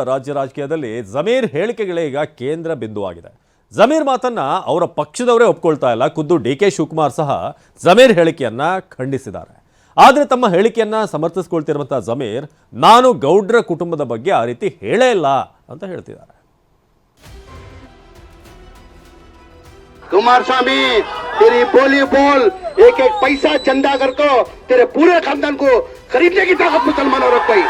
ರಾಜ್ಯ ರಾಜಕೀಯದಲ್ಲಿ ಜಮೀರ್ ಹೇಳಿಕೆಗಳೇ ಈಗ ಕೇಂದ್ರ ಬಿಂದುವಾಗಿದೆ. ಜಮೀರ್ ಮಾತನ್ನ ಅವರ ಪಕ್ಷದವರೇ ಒಪ್ಕೊಳ್ತಾ ಇಲ್ಲ. ಖುದ್ದು ಡಿ.ಕೆ. ಶಿವಕುಮಾರ್ ಸಹ ಜಮೀರ್ ಹೇಳಿಕೆಯನ್ನ ಖಂಡಿಸಿದ್ದಾರೆ. ಆದರೆ ತಮ್ಮ ಹೇಳಿಕೆಯನ್ನ ಸಮರ್ಥಿಸಿಕೊಳ್ತಿರುವಂತಹ ಜಮೀರ್, ನಾನು ಗೌಡ್ರ ಕುಟುಂಬದ ಬಗ್ಗೆ ಆ ರೀತಿ ಹೇಳೇ ಇಲ್ಲ ಅಂತ ಹೇಳ್ತಿದ್ದಾರೆ. कुमारस्वामी तेरी बोली बोल, एक एक पैसा चंदा करको तेरे पूरे खानदान को खरीदने की ताकत मुसलमानों रख पाई.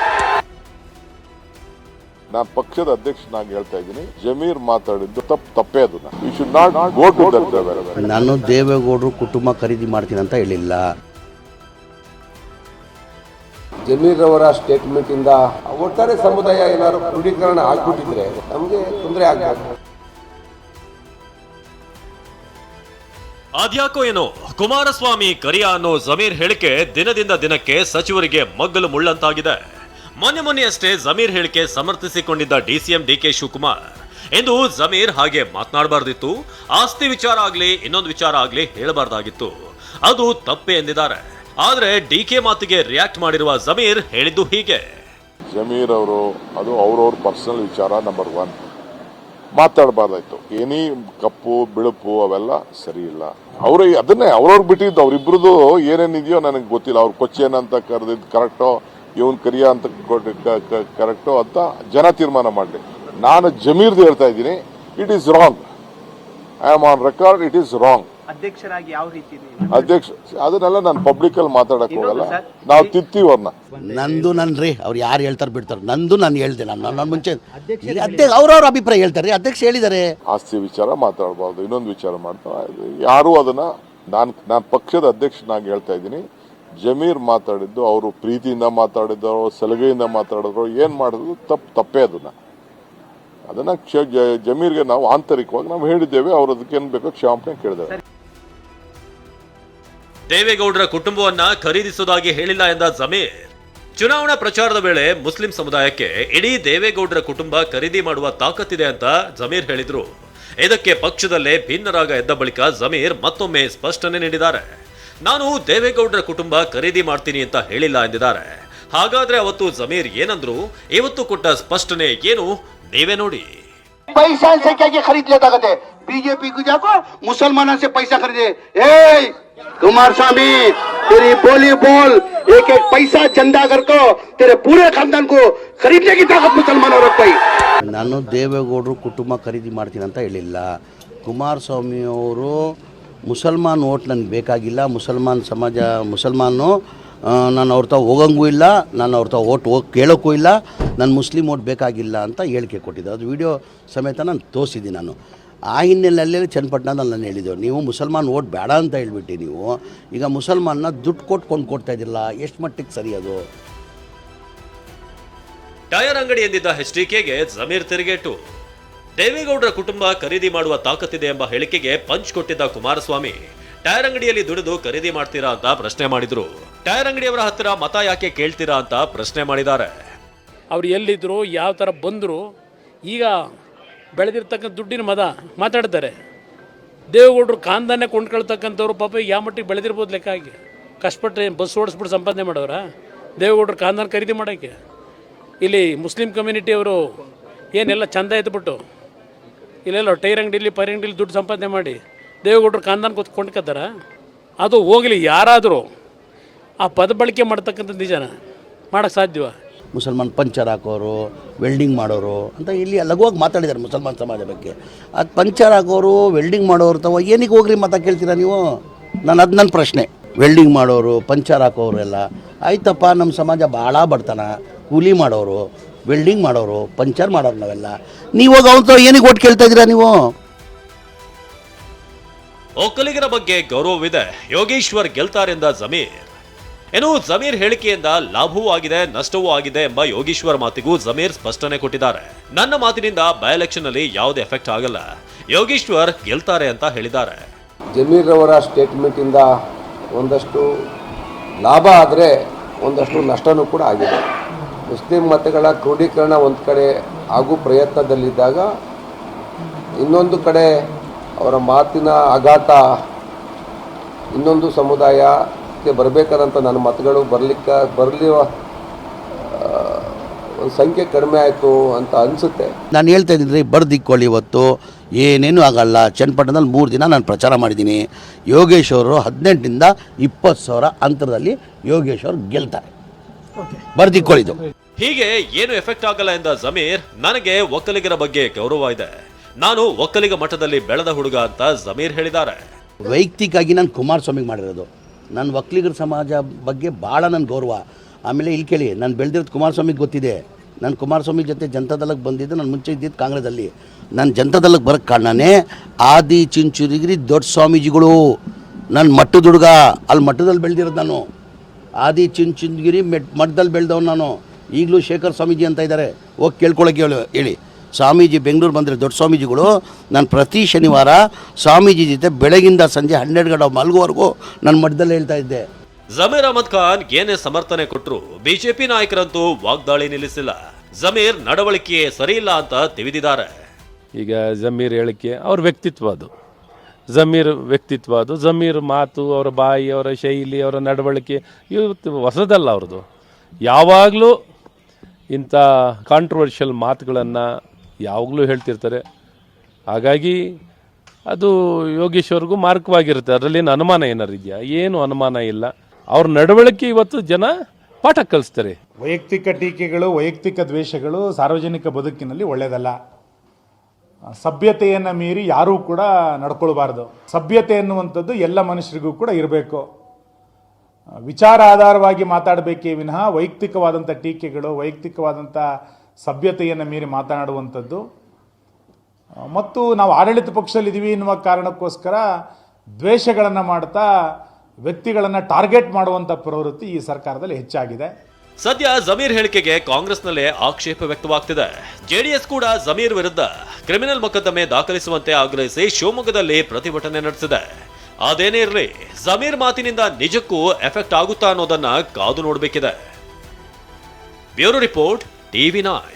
ನಾನು ಪಕ್ಷದ ಅಧ್ಯಕ್ಷನಾಗಿ ಹೇಳ್ತಾ ಇದ್ದೀನಿ, ಜಮೀರ್ ಮಾತಾಡಿದ್ದು ತಪ್ಪೇ. ಅದನ್ನ you should not go to that level. ನಾನು ದೇವೇಗೌಡರು ಕುಟುಂಬ ಖರೀದಿ ಮಾಡ್ತೀನಿ ಅಂತ ಹೇಳಿಲ್ಲ. ಜಮೀರ್ ಅವರ ಸ್ಟೇಟ್ಮೆಂಟ್ ಇಂದ ಒಟ್ಟಾರೆ ಸಮುದಾಯ ಏನಾದ್ರು ಕ್ರೋಢೀಕರಣ ಆಗ್ಬಿಟ್ಟಿದ್ರೆ ನಮಗೆ ತೊಂದರೆ ಆಗ್ಬೇಕು. ಅದ್ಯಾಕೋ ಏನೋ ಕುಮಾರಸ್ವಾಮಿ ಕರಿಯ ಅನ್ನೋ ಜಮೀರ್ ಹೇಳಿಕೆ ದಿನದಿಂದ ದಿನಕ್ಕೆ ಸಚಿವರಿಗೆ ಮಗ್ಗಲು ಮುಳ್ಳಂತಾಗಿದೆ. ಮೊನ್ನೆಯಷ್ಟೇ ಜಮೀರ್ ಹೇಳಿಕೆ ಸಮರ್ಥಿಸಿಕೊಂಡಿದ್ದ ಡಿಸಿಎಂ ಡಿ.ಕೆ. ಶಿವಕುಮಾರ್ ಎಂದು ಜಮೀರ್ ಹಾಗೆ ಮಾತನಾಡಬಾರ್ದಿತ್ತು, ಆಸ್ತಿ ವಿಚಾರ ಆಗ್ಲಿ ಇನ್ನೊಂದು ವಿಚಾರ ಆಗ್ಲಿ ಹೇಳಬಾರ್ದಾಗಿತ್ತು, ಅದು ತಪ್ಪೇ ಎಂದಿದ್ದಾರೆ. ಆದ್ರೆ ಡಿ.ಕೆ. ಮಾತಿಗೆ ರಿಯಾಕ್ಟ್ ಮಾಡಿರುವ ಜಮೀರ್ ಹೇಳಿದ್ದು ಹೀಗೆ. ಜಮೀರ್ ಅವರು ಅದು ಅವ್ರವ್ರ ಪರ್ಸನಲ್ ವಿಚಾರ. ನಂಬರ್ 1 ಮಾತಾಡಬಾರ್ದಾಯ್ತು. ಏನಿ ಕಪ್ಪು ಬಿಳುಪು ಅವೆಲ್ಲ ಸರಿ ಇಲ್ಲ. ಅದನ್ನೇ ಅವ್ರವ್ರಿಗೆ ಬಿಟ್ಟಿದ್ದು. ಅವ್ರಿಬ್ರದ್ದು ಏನೇನಿದೆಯೋ ನನಗೆ ಗೊತ್ತಿಲ್ಲ. ಅವ್ರು ಕೊಚ್ಚೇನ್ ಅಂತ ಕರೆದಿದ್ದು ಕರೆಕ್ಟೋ, ಇವನ್ ಕರಿಯ ಅಂತ ಕರೆಕ್ಟೋ ಅಂತ ಜನ ತೀರ್ಮಾನ ಮಾಡಲಿ. ನಾನು ಜಮೀರ್ದು ಹೇಳ್ತಾ ಇದ್ದೀನಿ, it is wrong. I am on record, it is wrong. ಅಧ್ಯಕ್ಷರಾಗಿ ಯಾವ ರೀತಿ ಅಧ್ಯಕ್ಷ ಅದನ್ನೆಲ್ಲ ನಾನು ಪಬ್ಲಿಕ್ ಅಲ್ಲಿ ಮಾತಾಡಕ್ ಹೋಗಲ್ಲ. ನಾವು ತಿತ್ತೀವಿ ಅವ್ರನ್ನ. ನಂದು ನನ್ರಿ ಅವ್ರು ಯಾರು ಹೇಳ್ತಾರೆ ಬಿಡ್ತಾರೆ. ನಂದು ನಾನು ಹೇಳ್ದೆ. ನಾನು ಮುಂಚೆ ಅವ್ರವ್ರ ಅಭಿಪ್ರಾಯ ಹೇಳ್ತಾರೆ. ಅಧ್ಯಕ್ಷ ಹೇಳಿದ್ದಾರೆ ಆಸ್ತಿ ವಿಚಾರ ಮಾತಾಡಬಾರ್ದು, ಇನ್ನೊಂದು ವಿಚಾರ ಮಾಡ್ತಾರೆ. ಯಾರು ಅದನ್ನ ನಾನು ಪಕ್ಷದ ಅಧ್ಯಕ್ಷನಾಗಿ ಹೇಳ್ತಾ ಇದ್ದೀನಿ. ಜಮೀರ್ ಮಾತಾಡಿದ್ದು ಅವರು ಪ್ರೀತಿಯಿಂದ ಮಾತಾಡಿದ್ರು, ಸಲಹೆಯಿಂದ ಮಾತಾಡಿದ್ರು, ಏನ್ ಮಾಡಿದ್ರು ತಪ್ಪೇ. ಅದನ್ನ ಜಮೀರ್ಗೆ ನಾವು ಆಂತರಿಕವಾಗಿ ನಾವು ಹೇಳಿದ್ದೇವೆ. ಅವ್ರು ಅದಕ್ಕೇನ್ ಬೇಕೋ ಕ್ಷಮಾಪಣೆ ಕೇಳಿದ್ದೇವೆ. ದೇವೇಗೌಡರ ಕುಟುಂಬವನ್ನ ಖರೀದಿಸುವುದಾಗಿ ಹೇಳಿಲ್ಲ ಎಂದ ಜಮೀರ್, ಚುನಾವಣಾ ಪ್ರಚಾರದ ವೇಳೆ ಮುಸ್ಲಿಂ ಸಮುದಾಯಕ್ಕೆ ಇಡೀ ದೇವೇಗೌಡರ ಕುಟುಂಬ ಖರೀದಿ ಮಾಡುವ ತಾಕತ್ತಿದೆ ಅಂತ ಜಮೀರ್ ಹೇಳಿದ್ರು. ಇದಕ್ಕೆ ಪಕ್ಷದಲ್ಲೇ ಭಿನ್ನರಾಗ ಎದ್ದ ಬಳಿಕ ಜಮೀರ್ ಮತ್ತೊಮ್ಮೆ ಸ್ಪಷ್ಟನೆ ನೀಡಿದ್ದಾರೆ. ನಾನು ದೇವೇಗೌಡರ ಕುಟುಂಬ ಖರೀದಿ ಮಾಡ್ತೀನಿ ಅಂತ ಹೇಳಿಲ್ಲ ಎಂದಿದ್ದಾರೆ. ಹಾಗಾದ್ರೆ ಅವತ್ತು ಜಮೀರ್ ಏನಂದ್ರು, ಇವತ್ತು ಕೊಟ್ಟ ಸ್ಪಷ್ಟನೆ ಏನು ನೀವೇ ನೋಡಿ. पैसा से क्या खरीद लेता कहते बीजेपी को जाको मुसलमानों से पैसा खरीदे. कुमारस्वामी तेरी बोली बोल, एक एक पैसा चंदा करको तेरे पूरे खानदान को खरीदने की ताकत मुसलमानों रख पाई. ನಾನು ದೇವೇಗೌಡರು ಕುಟುಂಬ ಖರೀದಿ ಮಾಡ್ತೀನಿ ಅಂತ ಹೇಳಿಲ್ಲ. ಕುಮಾರಸ್ವಾಮಿ ಅವರು ಮುಸಲ್ಮಾನ್ ಓಟ್ ನನಗೆ ಬೇಕಾಗಿಲ್ಲ, ಮುಸಲ್ಮಾನು ನಾನು ಅವ್ರ ತಾವು ಹೋಗಂಗೂ ಇಲ್ಲ, ನಾನು ಅವ್ರ ತಾವು ಓಟ್ ಕೇಳೋಕ್ಕೂ ಇಲ್ಲ, ನಾನು ಮುಸ್ಲಿಂ ಓಟ್ ಬೇಕಾಗಿಲ್ಲ ಅಂತ ಹೇಳಿಕೆ ಕೊಟ್ಟಿದ್ದೆ. ಅದು ವಿಡಿಯೋ ಸಮೇತ ನಾನು ತೋರಿಸಿದ್ದೀನಿ. ನಾನು ಆ ಹಿನ್ನೆಲೆಯಲ್ಲಿ ಚನ್ನಪಟ್ಟಣದಲ್ಲಿ ನಾನು ಹೇಳಿದ್ದೆವು, ನೀವು ಮುಸಲ್ಮಾನ್ ಓಟ್ ಬೇಡ ಅಂತ ಹೇಳ್ಬಿಟ್ಟು ನೀವು ಈಗ ಮುಸಲ್ಮಾನ್ನ ದುಡ್ಡು ಕೊಟ್ಟು ಕೊಡ್ತಾ ಇದ್ದಿಲ್ಲ. ಎಷ್ಟು ಮಟ್ಟಿಗೆ ಸರಿ ಅದು? ಟೈರ್ ಅಂಗಡಿ ಎಂದಿದ್ದ ಎಚ್.ಡಿ.ಕೆ.ಗೆ ಜಮೀರ್ ತಿರುಗೇಟು. ದೇವೇಗೌಡರ ಕುಟುಂಬ ಖರೀದಿ ಮಾಡುವ ತಾಕತ್ತಿದೆ ಎಂಬ ಹೇಳಿಕೆಗೆ ಪಂಚ್ ಕೊಟ್ಟಿದ್ದ ಕುಮಾರಸ್ವಾಮಿ, ಟೈರ್ ಅಂಗಡಿಯಲ್ಲಿ ದುಡಿದು ಖರೀದಿ ಮಾಡ್ತೀರಾ ಅಂತ ಪ್ರಶ್ನೆ ಮಾಡಿದ್ರು. ಟೈರ್ ಅಂಗಡಿಯವರ ಹತ್ತಿರ ಮತ ಯಾಕೆ ಕೇಳ್ತೀರಾ ಅಂತ ಪ್ರಶ್ನೆ ಮಾಡಿದ್ದಾರೆ. ಅವ್ರು ಎಲ್ಲಿದ್ರು, ಯಾವ ಥರ ಬಂದರು, ಈಗ ಬೆಳೆದಿರ್ತಕ್ಕಂಥ ದುಡ್ಡಿನ ಮಾತಾಡ್ತಾರೆ. ದೇವೇಗೌಡರು ಕಾಂದಾನೆ ಕೊಂಡ್ಕೊಳ್ತಕ್ಕಂಥವ್ರು ಪಾಪ ಯಾವ ಮಟ್ಟಿಗೆ ಬೆಳೆದಿರ್ಬೋದು ಲೆಕ್ಕ ಆಗಿ. ಕಷ್ಟಪಟ್ಟರೆ ಬಸ್ ಓಡಿಸ್ಬಿಟ್ಟು ಸಂಪಾದನೆ ಮಾಡೋರ ದೇವೇಗೌಡರು ಕಾಂದಾನ ಖರೀದಿ ಮಾಡೋಕ್ಕೆ. ಇಲ್ಲಿ ಮುಸ್ಲಿಂ ಕಮ್ಯುನಿಟಿಯವರು ಏನೆಲ್ಲ ಚಂದ ಎತ್ಬಿಟ್ಟು ಇಲ್ಲೆಲ್ಲ ಟೈರ್ ಅಂಗಡಿಲಿ ದುಡ್ಡು ಸಂಪಾದನೆ ಮಾಡಿ ದೇವೇಗೌಡರು ಕಾಂದಾನ ಕೊಂಡ್ಕೊತಾರ. ಅದು ಹೋಗಲಿ, ಯಾರಾದರೂ ಆ ಪದ ಬಳಕೆ ಮಾಡ್ತಕ್ಕಂಥ ನಿಜನ ಮಾಡೋಕ್ಕೆ ಸಾಧ್ಯವ? ಮುಸಲ್ಮಾನ್ ಪಂಚರ್ ಹಾಕೋರು, ವೆಲ್ಡಿಂಗ್ ಮಾಡೋರು ಅಂತ ಇಲ್ಲಿ ಲಘುವಾಗಿ ಮಾತಾಡಿದ್ದಾರೆ ಮುಸಲ್ಮಾನ್ ಸಮಾಜ ಬಗ್ಗೆ. ಅದು ಪಂಚರ್ ಹಾಕೋರು, ವೆಲ್ಡಿಂಗ್ ಮಾಡೋರು ತಾವ ಏನಕ್ಕೆ ಹೋಗ್ರಿ ಮಾತಾ ಕೇಳ್ತೀರಾ ನೀವು? ನನ್ನ ಪ್ರಶ್ನೆ. ವೆಲ್ಡಿಂಗ್ ಮಾಡೋರು, ಪಂಚರ್ ಹಾಕೋರು ಎಲ್ಲ ಆಯ್ತಪ್ಪ, ನಮ್ಮ ಸಮಾಜ ಭಾಳ ಬಡತನ. ಕೂಲಿ ಮಾಡೋರು, ವೆಲ್ಡಿಂಗ್ ಮಾಡೋರು, ಪಂಚರ್ ಮಾಡೋರು ನಾವೆಲ್ಲ. ನೀವಾಗ ಅವನು ಏನಕ್ಕೆ ಓಟ್ ಕೇಳ್ತಾ ಇದ್ದೀರಾ ನೀವು? ಒಕ್ಕಲಿಗರ ಬಗ್ಗೆ ಗೌರವವಿದೆ, ಯೋಗೇಶ್ವರ್ ಗೆಲ್ತಾರೆಂದ ಜಮೀರ್. ಇನ್ನು ಜಮೀರ್ ಹೇಳಿಕೆಯಿಂದ ಲಾಭವೂ ಆಗಿದೆ, ನಷ್ಟವೂ ಆಗಿದೆ ಎಂಬ ಯೋಗೇಶ್ವರ್ ಮಾತಿಗೂ ಜಮೀರ್ ಸ್ಪಷ್ಟನೆ ಕೊಟ್ಟಿದ್ದಾರೆ. ನನ್ನ ಮಾತಿನಿಂದ ಬೈ ಎಲೆಕ್ಷನ್ ಅಲ್ಲಿ ಯಾವುದೇ ಎಫೆಕ್ಟ್ ಆಗಲ್ಲ, ಯೋಗೇಶ್ವರ್ ಗೆಲ್ತಾರೆ ಅಂತ ಹೇಳಿದ್ದಾರೆ. ಜಮೀರ್ ಅವರ ಸ್ಟೇಟ್ಮೆಂಟ್ ಇಂದ ಒಂದಷ್ಟು ಲಾಭ ಆದರೆ ಒಂದಷ್ಟು ನಷ್ಟನೂ ಕೂಡ ಆಗಿದೆ. ಮುಸ್ಲಿಂ ಮತಗಳ ಕ್ರೋಢೀಕರಣ ಒಂದು ಕಡೆ ಆಗೋ ಪ್ರಯತ್ನದಲ್ಲಿದ್ದಾಗ, ಇನ್ನೊಂದು ಕಡೆ ಅವರ ಮಾತಿನ ಆಘಾತ ಇನ್ನೊಂದು ಸಮುದಾಯಕ್ಕೆ ಬರಬೇಕಾದಂಥ ನನ್ನ ಮತಗಳು ಬರಲಿ ಸಂಖ್ಯೆ ಕಡಿಮೆ ಆಯಿತು ಅಂತ ಅನಿಸುತ್ತೆ. ನಾನು ಹೇಳ್ತಾ ಇದ್ದೀನಿ ಬರ್ದಿಕ್ಕೊಳ್ಳಿ, ಇವತ್ತು ಏನೇನು ಆಗಲ್ಲ. ಚನ್ನಪಟ್ಟಣದಲ್ಲಿ 3 ದಿನ ನಾನು ಪ್ರಚಾರ ಮಾಡಿದ್ದೀನಿ. ಯೋಗೇಶ್ ಅವರು 18ರಿಂದ 20,000 ಅಂತರದಲ್ಲಿ ಯೋಗೇಶ್ ಅವರು ಗೆಲ್ತಾರೆ, ಬರ್ದಿಕ್ಕೊಳ್ಳಿದು. ಹೀಗೆ ಏನು ಎಫೆಕ್ಟ್ ಆಗಲ್ಲ ಎಂದ ಜಮೀರ್, ನನಗೆ ಒಕ್ಕಲಿಗರ ಬಗ್ಗೆ ಗೌರವ ಇದೆ, ನಾನು ಒಕ್ಕಲಿಗ ಮಠದಲ್ಲಿ ಬೆಳೆದ ಹುಡುಗ ಅಂತ ಜಮೀರ್ ಹೇಳಿದ್ದಾರೆ. ವೈಯಕ್ತಿಕವಾಗಿ ನಾನು ಕುಮಾರಸ್ವಾಮಿಗೆ ಮಾಡಿರೋದು, ನನ್ನ ಒಕ್ಕಲಿಗರ ಸಮಾಜ ಬಗ್ಗೆ ಭಾಳ ನನ್ನ ಗೌರವ. ಆಮೇಲೆ ಇಲ್ಲಿ ಕೇಳಿ, ನಾನು ಬೆಳೆದಿರೋದು ಕುಮಾರಸ್ವಾಮಿಗೆ ಗೊತ್ತಿದೆ. ನಾನು ಕುಮಾರಸ್ವಾಮಿ ಜೊತೆ ಜನತಾದಳಕ್ಕೆ ಬಂದಿದ್ದು, ನಾನು ಮುಂಚೆ ಇದ್ದಿದ್ದು ಕಾಂಗ್ರೆಸ್ಸಲ್ಲಿ. ನಾನು ಜನತಾದಳಕ್ಕೆ ಬರೋಕ್ಕೆ ಕಾರಣನೇ ಆದಿ ಚುಂಚುರಿಗಿರಿ ದೊಡ್ಡ ಸ್ವಾಮೀಜಿಗಳು. ನನ್ನ ಮಟ್ಟದ ಹುಡುಗ, ಅಲ್ಲಿ ಮಠದಲ್ಲಿ ಬೆಳೆದಿರೋದು ನಾನು. ಆದಿ ಚುಂಚುರಿಗಿರಿ ಮಠದಲ್ಲಿ ಬೆಳೆದವನು ನಾನು. ಈಗಲೂ ಶೇಖರ್ ಸ್ವಾಮೀಜಿ ಅಂತ ಇದ್ದಾರೆ, ಹೋಗಿ ಕೇಳ್ಕೊಳಕ್ಕೆ ಹೇಳಿ. ಸ್ವಾಮೀಜಿ ಬೆಂಗಳೂರು ಬಂದರೆ ದೊಡ್ಡ ಸ್ವಾಮೀಜಿಗಳು. ನಾನು ಪ್ರತಿ ಶನಿವಾರ ಸ್ವಾಮೀಜಿ ಜೊತೆ ಬೆಳಗಿಂದ ಸಂಜೆ 12 ಗಂಟೆ ಮಲಗುವವರೆಗೂ ನನ್ನ ಮಠದಲ್ಲೇ ಹೇಳ್ತಾ ಇದ್ದೆ. ಜಮೀರ್ ಅಹಮದ್ ಖಾನ್ ಏನೇ ಸಮರ್ಥನೆ ಕೊಟ್ಟರು ಬಿಜೆಪಿ ನಾಯಕರಂತೂ ವಾಗ್ದಾಳಿ ನಿಲ್ಲಿಸಿಲ್ಲ. ಜಮೀರ್ ನಡವಳಿಕೆ ಸರಿಯಿಲ್ಲ ಅಂತ ತಿಳಿದಿದ್ದಾರೆ. ಈಗ ಜಮೀರ್ ಹೇಳಿಕೆ ಅವ್ರ ವ್ಯಕ್ತಿತ್ವ, ಅದು ಜಮೀರ್ ವ್ಯಕ್ತಿತ್ವ, ಅದು ಜಮೀರ್ ಮಾತು, ಅವರ ಬಾಯಿ, ಅವರ ಶೈಲಿ, ಅವರ ನಡವಳಿಕೆ ಇವತ್ತು ಹೊಸದಲ್ಲ ಅವ್ರದ್ದು. ಯಾವಾಗಲೂ ಇಂಥ ಕಾಂಟ್ರವರ್ಷಿಯಲ್ ಮಾತುಗಳನ್ನು ಯಾವಾಗಲೂ ಹೇಳ್ತಿರ್ತಾರೆ. ಹಾಗಾಗಿ ಅದು ಯೋಗೇಶ್ವರ್ಗೂ ಮಾರ್ಗವಾಗಿರುತ್ತೆ, ಅದರಲ್ಲೇನು ಅನುಮಾನ ಏನಾರು ಇದೆಯಾ? ಏನು ಅನುಮಾನ ಇಲ್ಲ. ಅವ್ರ ನಡವಳಿಕೆ ಇವತ್ತು ಜನ ಪಾಠ ಕಲಿಸ್ತಾರೆ. ವೈಯಕ್ತಿಕ ಟೀಕೆಗಳು, ವೈಯಕ್ತಿಕ ದ್ವೇಷಗಳು ಸಾರ್ವಜನಿಕ ಬದುಕಿನಲ್ಲಿ ಒಳ್ಳೆಯದಲ್ಲ. ಸಭ್ಯತೆಯನ್ನು ಮೀರಿ ಯಾರೂ ಕೂಡ ನಡ್ಕೊಳ್ಬಾರ್ದು. ಸಭ್ಯತೆ ಎನ್ನುವಂಥದ್ದು ಎಲ್ಲ ಮನುಷ್ಯರಿಗೂ ಕೂಡ ಇರಬೇಕು. ವಿಚಾರ ಆಧಾರವಾಗಿ ಮಾತಾಡಬೇಕೇ ವಿನಃ ವೈಯಕ್ತಿಕವಾದಂಥ ಟೀಕೆಗಳು, ವೈಯಕ್ತಿಕವಾದಂಥ ಸಭ್ಯತೆಯನ್ನು ಮೀರಿ ಮಾತನಾಡುವಂಥದ್ದು, ಮತ್ತು ನಾವು ಆಡಳಿತ ಪಕ್ಷದಲ್ಲಿದ್ದೀವಿ ಎನ್ನುವ ಕಾರಣಕ್ಕೋಸ್ಕರ ದ್ವೇಷಗಳನ್ನು ಮಾಡ್ತಾ ವ್ಯಕ್ತಿಗಳನ್ನು ಟಾರ್ಗೆಟ್ ಮಾಡುವಂಥ ಪ್ರವೃತ್ತಿ ಈ ಸರ್ಕಾರದಲ್ಲಿ ಹೆಚ್ಚಾಗಿದೆ. ಸದ್ಯ ಜಮೀರ್ ಹೇಳಿಕೆಗೆ ಕಾಂಗ್ರೆಸ್ನಲ್ಲೇ ಆಕ್ಷೇಪ ವ್ಯಕ್ತವಾಗ್ತಿದೆ. ಜೆಡಿಎಸ್ ಕೂಡ ಜಮೀರ್ ವಿರುದ್ಧ ಕ್ರಿಮಿನಲ್ ಮೊಕದ್ದಮೆ ದಾಖಲಿಸುವಂತೆ ಆಗ್ರಹಿಸಿ ಶಿವಮೊಗ್ಗದಲ್ಲಿ ಪ್ರತಿಭಟನೆ ನಡೆಸಿದೆ. ಅದೇನೇ ಇರಲಿ, ಜಮೀರ್ ಮಾತಿನಿಂದ ನಿಜಕ್ಕೂ ಎಫೆಕ್ಟ್ ಆಗುತ್ತಾ ಅನ್ನೋದನ್ನ ಕಾದು ನೋಡಬೇಕಿದೆ. Bureau report, TV9.